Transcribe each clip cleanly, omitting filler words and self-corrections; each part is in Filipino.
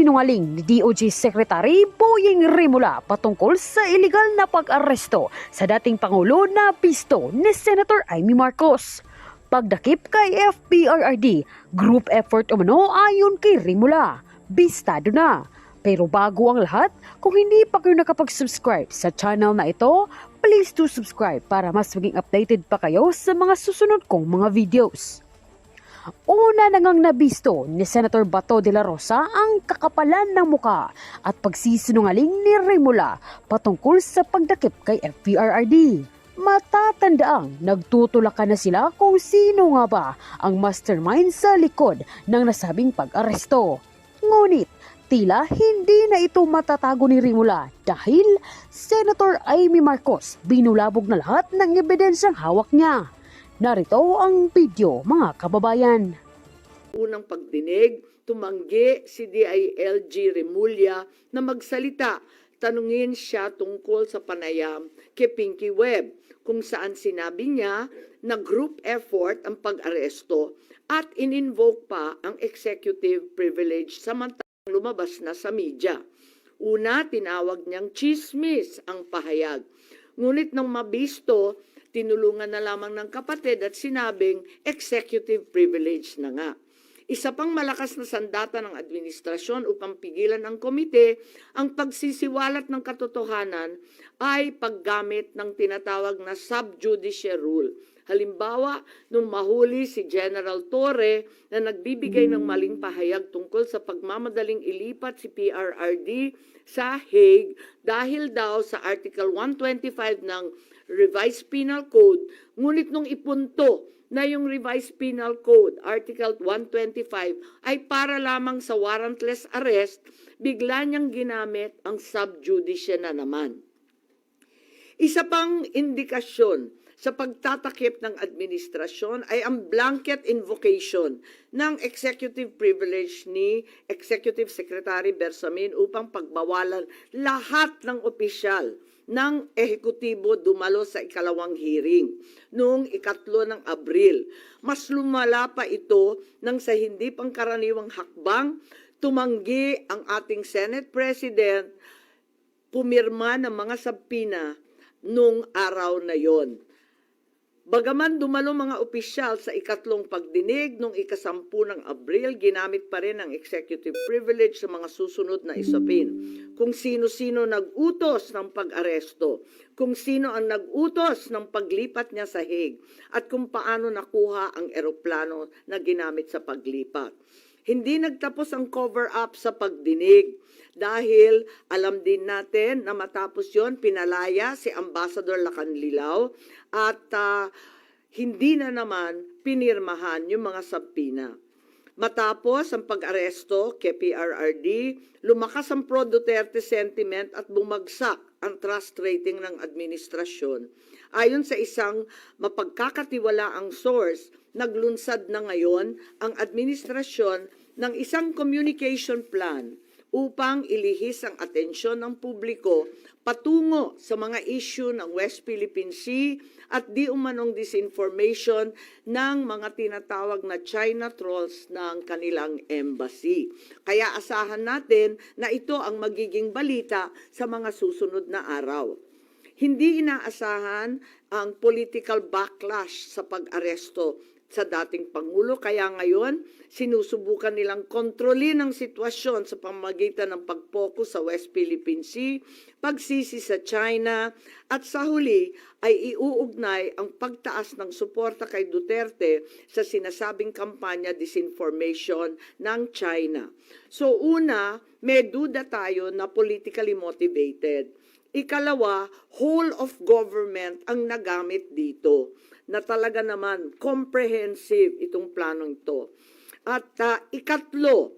pagsisinungaling ni DOJ Secretary Boying Rimula patungkol sa illegal na pag-aresto sa dating Pangulo na pisto ni Senator Amy Marcos. Pagdakip kay FPRRD, group effort umano ayon kay Rimula. Bistado na. Pero bago ang lahat, kung hindi pa kayo nakapag-subscribe sa channel na ito, please do subscribe para mas maging updated pa kayo sa mga susunod kong mga videos. Una na ngang nabisto ni Senator Bato de la Rosa ang kakapalan ng muka at pagsisinungaling ni Rimula patungkol sa pagdakip kay FPRRD. Matatandaang nagtutulakan na sila kung sino nga ba ang mastermind sa likod ng nasabing pag-aresto. Ngunit tila hindi na ito matatago ni Rimula dahil Senator Amy Marcos binulabog na lahat ng ebidensyang hawak niya. Narito ang video, mga kababayan. Unang pagdinig, tumanggi si DILG Remulla na magsalita. Tanungin siya tungkol sa panayam kay Pinky Webb kung saan sinabi niya na group effort ang pag-aresto at in-invoke pa ang executive privilege samantalang lumabas na sa media. Una, tinawag niyang chismis ang pahayag. Ngunit nang mabisto, tinulungan na lamang ng kapatid at sinabing executive privilege na nga. Isa pang malakas na sandata ng administrasyon upang pigilan ng komite ang pagsisiwalat ng katotohanan ay paggamit ng tinatawag na sub-judice rule. Halimbawa, nung mahuli si General Torre na nagbibigay ng maling pahayag tungkol sa pagmamadaling ilipat si PRRD sa Hague dahil daw sa Article 125 ng Revised Penal Code, ngunit nung ipunto na yung Revised Penal Code, Article 125, ay para lamang sa warrantless arrest, bigla niyang ginamit ang sub-judice na naman. Isa pang indikasyon sa pagtatakip ng administrasyon ay ang blanket invocation ng executive privilege ni Executive Secretary Bersamin upang pagbawalan lahat ng opisyal ng ehekutibo dumalo sa ikalawang hearing noong 3 ng Abril. Mas lumala pa ito nang sa hindi pangkaraniwang hakbang, tumanggi ang ating Senate President pumirma ng mga sabpina noong araw na yon. Bagaman dumalo mga opisyal sa ikatlong pagdinig noong 10 ng Abril, ginamit pa rin ang executive privilege sa mga susunod na isapin. Kung sino-sino nag-utos ng pag-aresto, kung sino ang nag-utos ng paglipat niya sa Hague, at kung paano nakuha ang eroplano na ginamit sa paglipat. Hindi nagtapos ang cover-up sa pagdinig dahil alam din natin na matapos yon pinalaya si Ambassador Lacanlilao at hindi na naman pinirmahan yung mga sabpina. Matapos ang pag-aresto kay PRRD, lumakas ang pro-Duterte sentiment at bumagsak ang trust rating ng administrasyon. Ayon sa isang mapagkakatiwalaang source, naglunsad na ngayon ang administrasyon ng isang communication plan upang ilihis ang atensyon ng publiko patungo sa mga issue ng West Philippine Sea at di umanong disinformation ng mga tinatawag na China trolls ng kanilang embassy. Kaya asahan natin na ito ang magiging balita sa mga susunod na araw. Hindi inaasahan ang political backlash sa pag-aresto sa dating Pangulo, kaya ngayon sinusubukan nilang kontrolin ang sitwasyon sa pamamagitan ng pag-focus sa West Philippine Sea, pagsisi sa China, at sa huli ay iuugnay ang pagtaas ng suporta kay Duterte sa sinasabing kampanya disinformation ng China. So una, may duda tayo na politically motivated. Ikalawa, whole of government ang nagamit dito na talaga naman comprehensive itong planong ito. At ikatlo,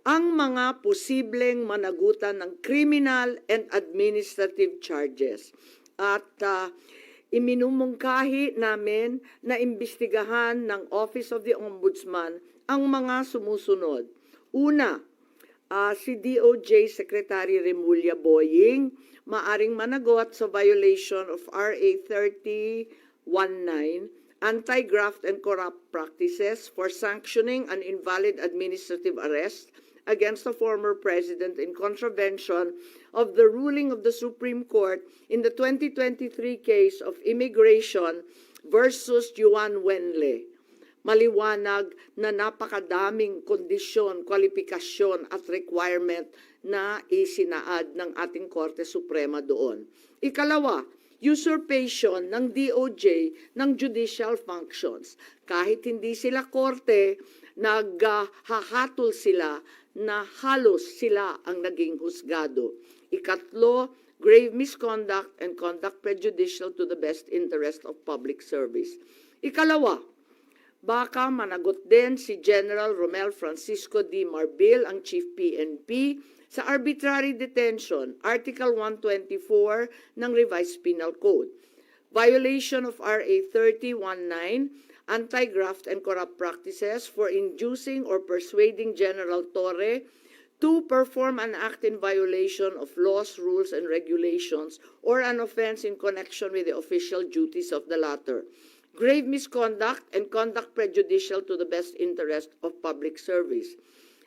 ang mga posibleng managutan ng criminal and administrative charges. At iminumungkahi namin na imbestigahan ng Office of the Ombudsman ang mga sumusunod. Una, si DOJ Secretary Remulla Boying maaring managot sa violation of RA 3019, Anti-Graft and Corrupt Practices for sanctioning an invalid administrative arrest against the former president in contravention of the ruling of the Supreme Court in the 2023 case of Immigration versus Juan Wenle. Maliwanag na napakadaming kondisyon, kwalifikasyon at requirement na isinaad ng ating Korte Suprema doon. Ikalawa, usurpation ng DOJ ng judicial functions. Kahit hindi sila korte, naghahatol sila na halos sila ang naging husgado. Ikatlo, grave misconduct and conduct prejudicial to the best interest of public service. Ikalawa, baka managot din si General Romel Francisco D. Marbil, ang Chief PNP, sa arbitrary detention, Article 124 ng Revised Penal Code. Violation of RA 3019, anti-graft and corrupt practices for inducing or persuading General Torre to perform an act in violation of laws, rules, and regulations or an offense in connection with the official duties of the latter. Grave misconduct and conduct prejudicial to the best interest of public service.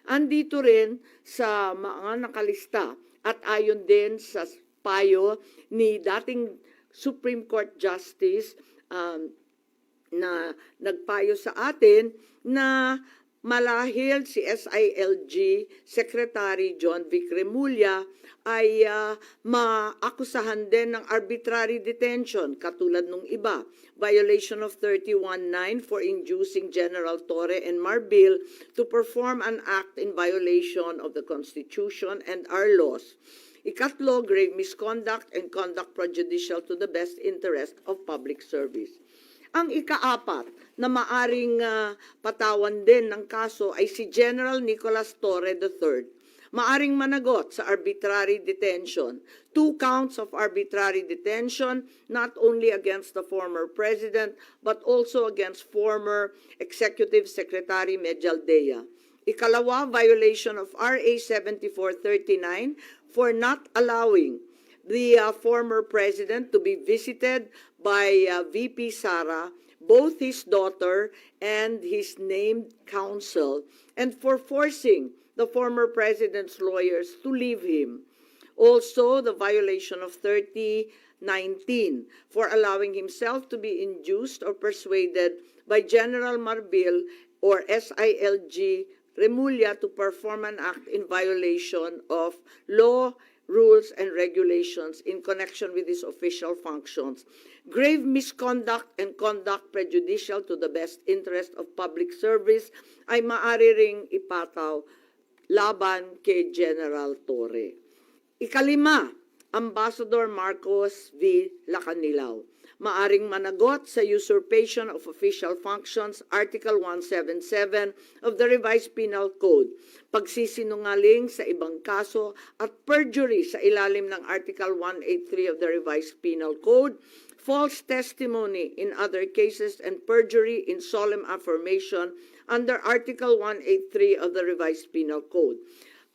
Andito rin sa mga nakalista at ayon din sa payo ni dating Supreme Court Justice na nagpayo sa atin na malahil si SILG Secretary John Vic Remulla ay maakusahan din ng arbitrary detention katulad nung iba. Violation of 31.9 for inducing General Torre and Marbil to perform an act in violation of the Constitution and our laws. Ikatlo, grave misconduct and conduct prejudicial to the best interest of public service. Ang ikaapat na maaring patawan din ng kaso ay si General Nicolas Torre III. Maaring managot sa arbitrary detention. 2 counts of arbitrary detention, not only against the former president, but also against former Executive Secretary Medialdea. Ikalawa, violation of RA 7439 for not allowing the former president to be visited by VP Sara, both his daughter and his named counsel, and for forcing the former president's lawyers to leave him. Also, the violation of 3019 for allowing himself to be induced or persuaded by General Marbil or SILG Remulla to perform an act in violation of law, rules, and regulations in connection with his official functions. Grave misconduct and conduct prejudicial to the best interest of public service ay maaari ring ipataw laban kay General Torre. Ikalima, Ambassador Marcos V. Lacanilao. Maaring managot sa usurpation of official functions, Article 177 of the Revised Penal Code, pagsisinungaling sa ibang kaso at perjury sa ilalim ng Article 183 of the Revised Penal Code, false testimony in other cases, and perjury in solemn affirmation under Article 183 of the Revised Penal Code,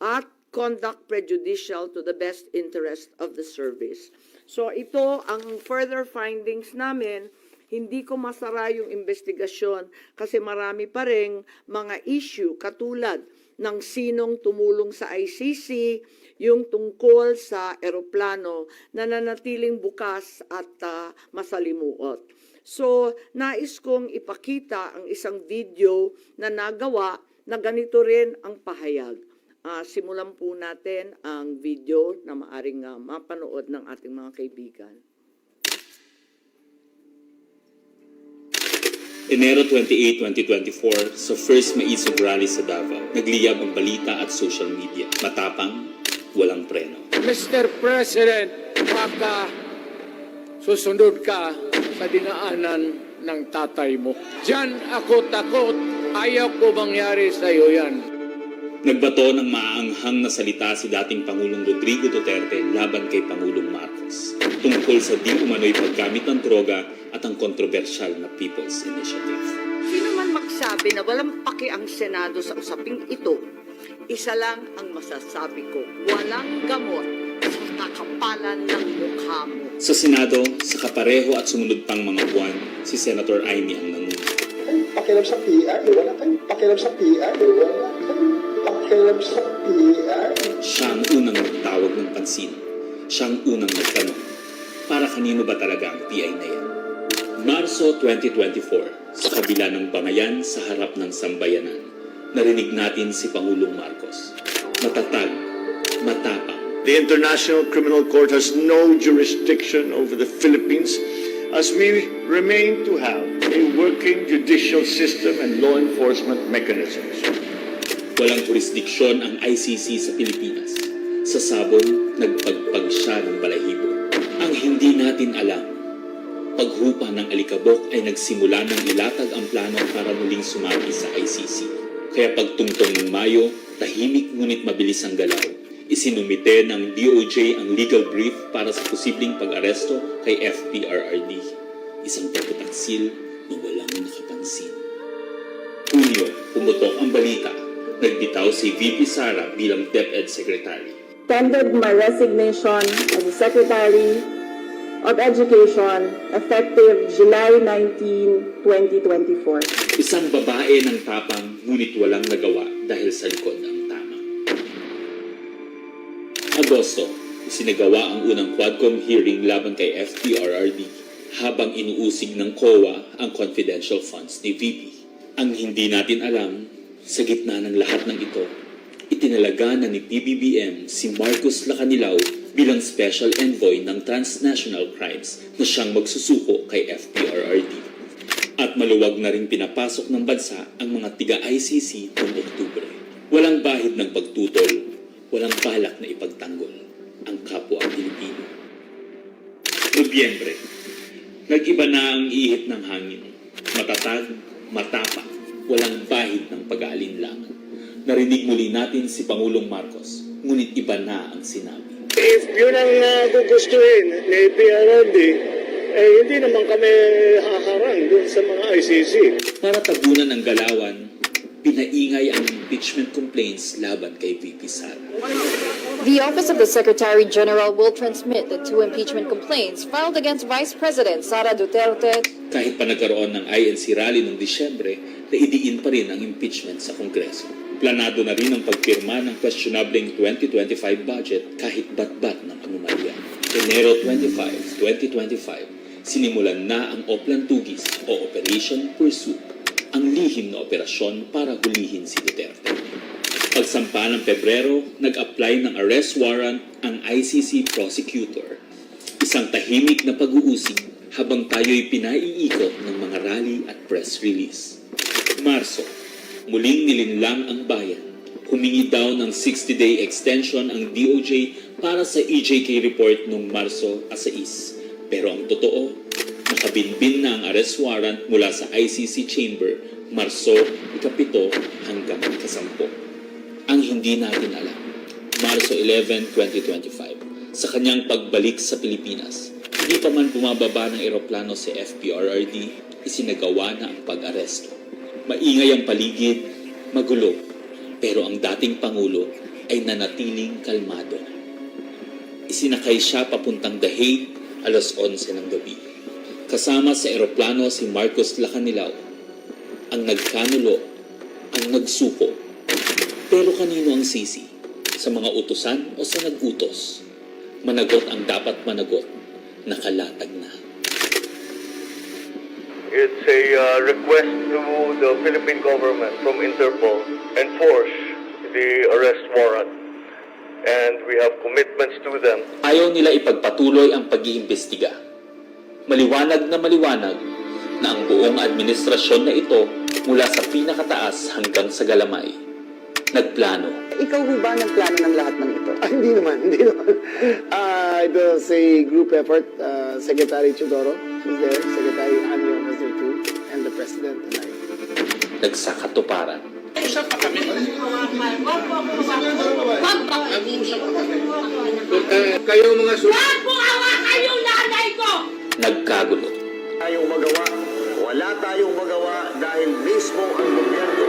at conduct prejudicial to the best interest of the service. So ito ang further findings namin. Hindi ko masara yung investigasyon kasi marami pa ring mga issue katulad ng sinong tumulong sa ICC, yung tungkol sa eroplano na nanatiling bukas at masalimuot. So, nais kong ipakita ang isang video na nagawa na ganito rin ang pahayag. Simulan po natin ang video na maaring mapanood ng ating mga kaibigan. Enero 28, 2024, sa first Maisog Rally sa Davao, nagliyab ang balita at social media. Matapang, walang preno. Mr. President, baka susunod ka sa dinaanan ng tatay mo. Diyan ako takot. Ayaw ko mangyari sa iyo yan. Nagbato ng maaanghang na salita si dating Pangulong Rodrigo Duterte laban kay Pangulong Marcos tungkol sa di umano'y paggamit ng droga at ang kontrobersyal na People's Initiative. Sino man magsabi na walang paki ang Senado sa usaping ito, isa lang ang masasabi ko, walang gamot sa kakapalan ng mukha mo. Sa Senado, sa kapareho at sumunod pang mga buwan, si Senator Amy ang nanguna. Pakialam sa PR, wala tayong pakialam sa PR, wala tayong pakialam nakikialam sa PI. Siya ang unang nagtawag ng pansin. Siya ang unang nagtanong, para kanino ba talaga ang PI na yan? Marso 2024, sa kabila ng bangayan sa harap ng sambayanan, narinig natin si Pangulong Marcos. Matatag, matapang, The International Criminal Court has no jurisdiction over the Philippines as we remain to have a working judicial system and law enforcement mechanisms. walang jurisdiksyon ang ICC sa Pilipinas. Sa sabon, nagpagpag siya ng balahibo. Ang hindi natin alam, paghupa ng alikabok ay nagsimula ng ilatag ang plano para muling sumagi sa ICC. Kaya pagtungtong ng Mayo, tahimik ngunit mabilis ang galaw. Isinumite ng DOJ ang legal brief para sa posibleng pag-aresto kay FPRRD. Isang pagtataksil na walang nakapansin. Hunyo, pumutok ang balita. Nagbitaw si VP Sara bilang DepEd Secretary. Tendered my resignation as the Secretary of Education effective July 19, 2024. Isang babae ng tapang ngunit walang nagawa dahil sa likod ang tama. Agosto, isinagawa ang unang Quadcom hearing laban kay FPRRD habang inuusig ng COA ang confidential funds ni VP. Ang hindi natin alam, sa gitna ng lahat ng ito, itinalaga na ni PBBM si Marcos Lacanilao bilang Special Envoy ng Transnational Crimes na siyang magsusuko kay FPRRD. At maluwag na rin pinapasok ng bansa ang mga tiga-ICC noong Oktubre. Walang bahid ng pagtutol, walang balak na ipagtanggol ang kapwa Pilipino. Nobyembre, nag-iba na ang ihip ng hangin. Matatag, matapang, walang bahid ng pag-aalinlangan. Narinig muli natin si Pangulong Marcos, ngunit iba na ang sinabi. If yun ang gugustuhin ni PRRD, hindi naman kami haharang dun sa mga ICC. Para tabunan ang galawan, pinaingay ang impeachment complaints laban kay VP Sara. The Office of the Secretary General will transmit the 2 impeachment complaints filed against Vice President Sara Duterte. Kahit pa nagkaroon ng INC rally noong Disyembre, naidiin pa rin ang impeachment sa Kongreso. Planado na rin ang pagpirma ng questionableng 2025 budget kahit bat-bat ng anomalya. Enero 25, 2025, sinimulan na ang Oplan Tugis o Operation Pursuit, ang lihim na operasyon para hulihin si Duterte. Pagsampa ng Pebrero, nag-apply ng arrest warrant ang ICC prosecutor. Isang tahimik na pag-uusig habang tayo'y pinaiikot ng mga rally at press release. Marso, muling nilinlang ang bayan. Humingi daw ng 60-day extension ang DOJ para sa EJK report noong Marso 6. Pero ang totoo, nakabinbin na ang arrest warrant mula sa ICC chamber Marso 7 hanggang 10. Ang hindi natin alam, Marso 11, 2025, sa kanyang pagbalik sa Pilipinas, hindi pa man bumababa ng eroplano si FPRRD, isinagawa na ang pag-aresto. Maingay ang paligid, magulo, pero ang dating Pangulo ay nanatiling kalmado. Isinakay siya papuntang The Hague alas 11 ng gabi. Kasama sa eroplano si Marcos Lacanilao, ang nagkanulo, ang nagsuko. Pero kanino ang sisi? Sa mga utusan o sa nag-utos? Managot ang dapat managot, nakalatag na. It's a request to the Philippine government from Interpol enforce the arrest warrant. And we have commitments to them. Ayaw nila ipagpatuloy ang pag-iimbestiga. Maliwanag na ang buong administrasyon na ito mula sa pinakataas hanggang sa galamay. Nagplano. Ikaw ho ba nagplano ng lahat ng ito? Hindi naman. It was a group effort. Secretary Chodoro was there, Secretary Anyo was there too, and the President and I. Nagsakatuparan. Kayo mga Nagkagulo. Tayong magawa. Wala tayong magawa dahil mismo ang gobyerno.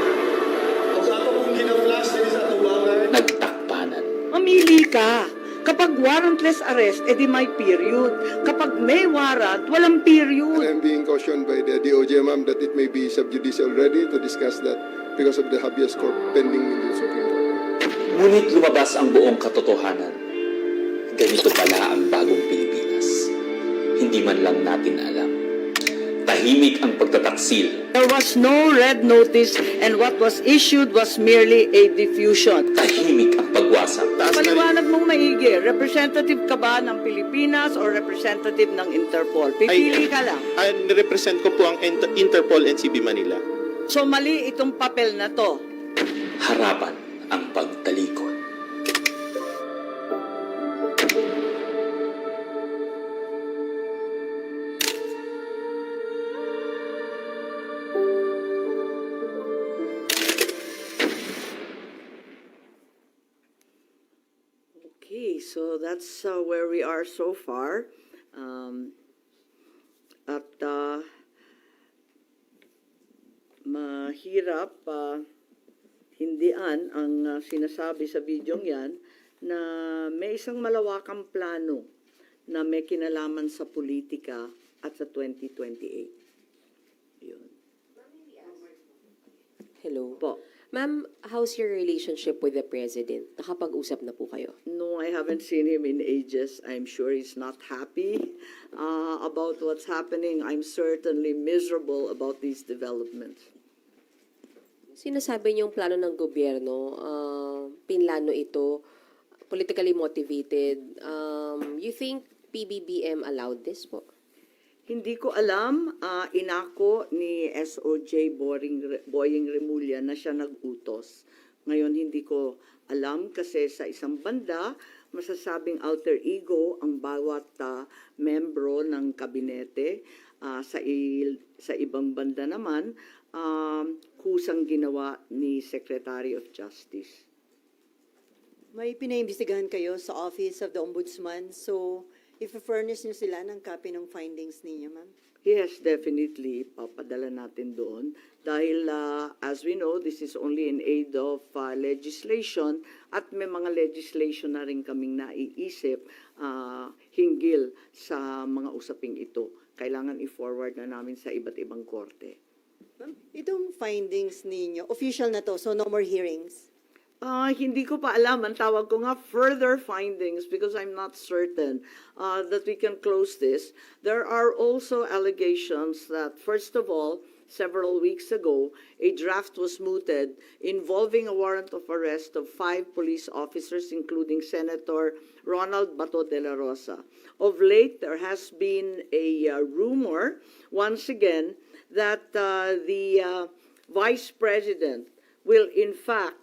Nagtakpanan. Mamili ka. Kapag warrantless arrest, edi may period. Kapag may warrant, walang period. I'm being cautioned by the DOJ, ma'am, that it may be sub judice already to discuss that because of the habeas corpus pending in the Supreme Court. Ngunit lumabas ang buong katotohanan. Ganito pala ang bagong Pilipinas. Hindi man lang natin alam. Tahimik ang pagtataksil. There was no red notice and what was issued was merely a diffusion. Tahimik ang pagwasak. Paliwanag mong maigi, representative ka ba ng Pilipinas or representative ng Interpol? Pipili ka lang. Represent ko po ang Interpol NCB Manila. So mali itong papel na to. Harapan ang pagtalikod. Okay, so that's where we are so far. Mahirap hindian ang sinasabi sa bidyong yan na may isang malawakang plano na may kinalaman sa politika at sa 2028. Yun. Hello. Po. Ma'am, how's your relationship with the President? Nakapag-usap na po kayo? No, I haven't seen him in ages. I'm sure he's not happy about what's happening. I'm certainly miserable about these developments. Sinasabi niyong plano ng gobyerno, pinlano ito, politically motivated. You think PBBM allowed this po? Hindi ko alam, inako ni SOJ Boying Remulla na siya nag-utos. Ngayon hindi ko alam kasi sa isang banda, masasabing alter ego ang bawat membro ng kabinete. Sa ibang banda naman, kusang ginawa ni Secretary of Justice. May pinaimbestigahan kayo sa Office of the Ombudsman, so i-furnish niyo sila ng copy ng findings ninyo, ma'am? Yes, definitely. Papadala natin doon. Dahil, as we know, this is only in aid of legislation at may mga legislation na rin kaming naiisip hinggil sa mga usaping ito. Kailangan i-forward na namin sa iba't ibang korte. Ma'am, itong findings ninyo, official na to, so no more hearings? Hindi ko pa alam. Ang tawag ko nga further findings because I'm not certain that we can close this. There are also allegations that, first of all, several weeks ago, a draft was mooted involving a warrant of arrest of 5 police officers, including Senator Ronald Bato de la Rosa. Of late, there has been a rumor, once again, that the Vice President will in fact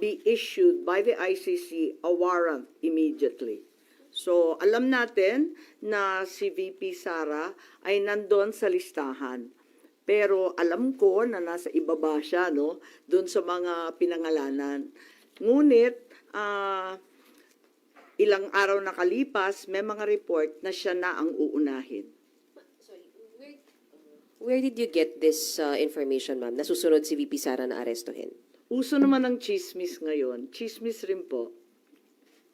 be issued by the ICC a warrant immediately. So, alam natin na si VP Sara ay nandun sa listahan. Pero alam ko na nasa ibaba siya, no? Doon sa mga pinangalanan. Ngunit, ilang araw nakalipas, may mga report na siya na ang uunahin. Where did you get this information, ma'am? Nasusunod si VP Sara na arestuhin? Uso naman ang chismis ngayon. Chismis rin po.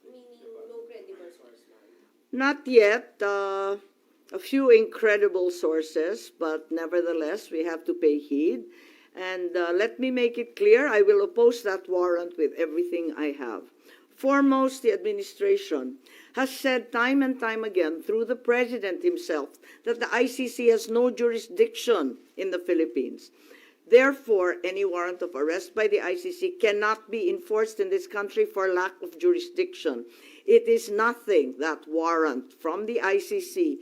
Meaning, no credible source, ma'am? Not yet. A few incredible sources, but nevertheless, we have to pay heed. And let me make it clear, I will oppose that warrant with everything I have. Foremost, the administration has said time and time again through the President himself that the ICC has no jurisdiction in the Philippines. Therefore, any warrant of arrest by the ICC cannot be enforced in this country for lack of jurisdiction. It is nothing, that warrant from the ICC,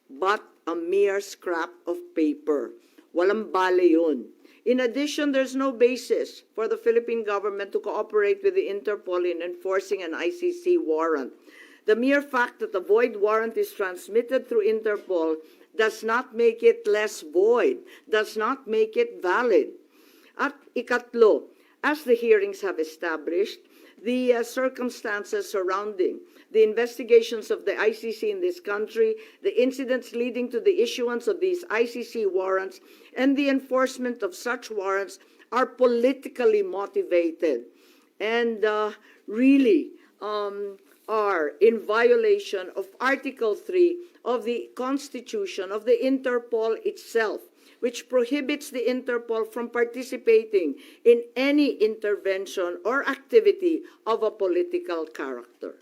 but a mere scrap of paper. Walang bale yun. In addition, there's no basis for the Philippine government to cooperate with the Interpol in enforcing an ICC warrant. The mere fact that the void warrant is transmitted through Interpol does not make it less void, does not make it valid. At ikatlo, as the hearings have established, the circumstances surrounding the investigations of the ICC in this country, the incidents leading to the issuance of these ICC warrants, and the enforcement of such warrants are politically motivated and really are in violation of Article 3 of the Constitution of the Interpol itself, which prohibits the Interpol from participating in any intervention or activity of a political character.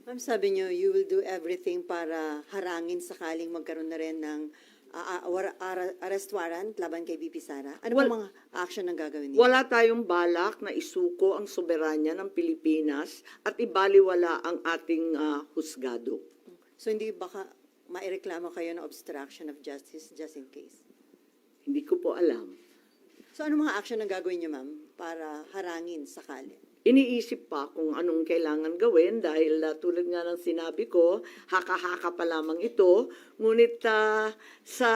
Ma'am, sabi niyo, you will do everything para harangin sakaling magkaroon na rin ng arrest warrant laban kay VP Sara. Ano Well, bang mga action ang gagawin niyo? Wala tayong balak na isuko ang soberanya ng Pilipinas at ibaliwala ang ating husgado. So hindi baka maireklamo kayo ng obstruction of justice just in case? Hindi ko po alam. So ano mga action ang gagawin niyo, ma'am, para harangin sakali? Iniisip pa kung anong kailangan gawin dahil tulad nga ng sinabi ko, haka-haka pa lamang ito. Ngunit sa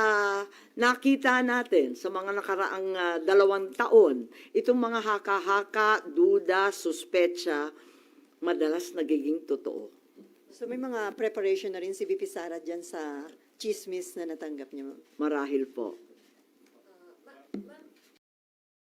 nakita natin sa mga nakaraang 2 taon, itong mga haka-haka, duda, suspetsa, madalas nagiging totoo. So may mga preparation na rin si VP Sara dyan sa chismis na natanggap niyo, ma'am? Marahil po.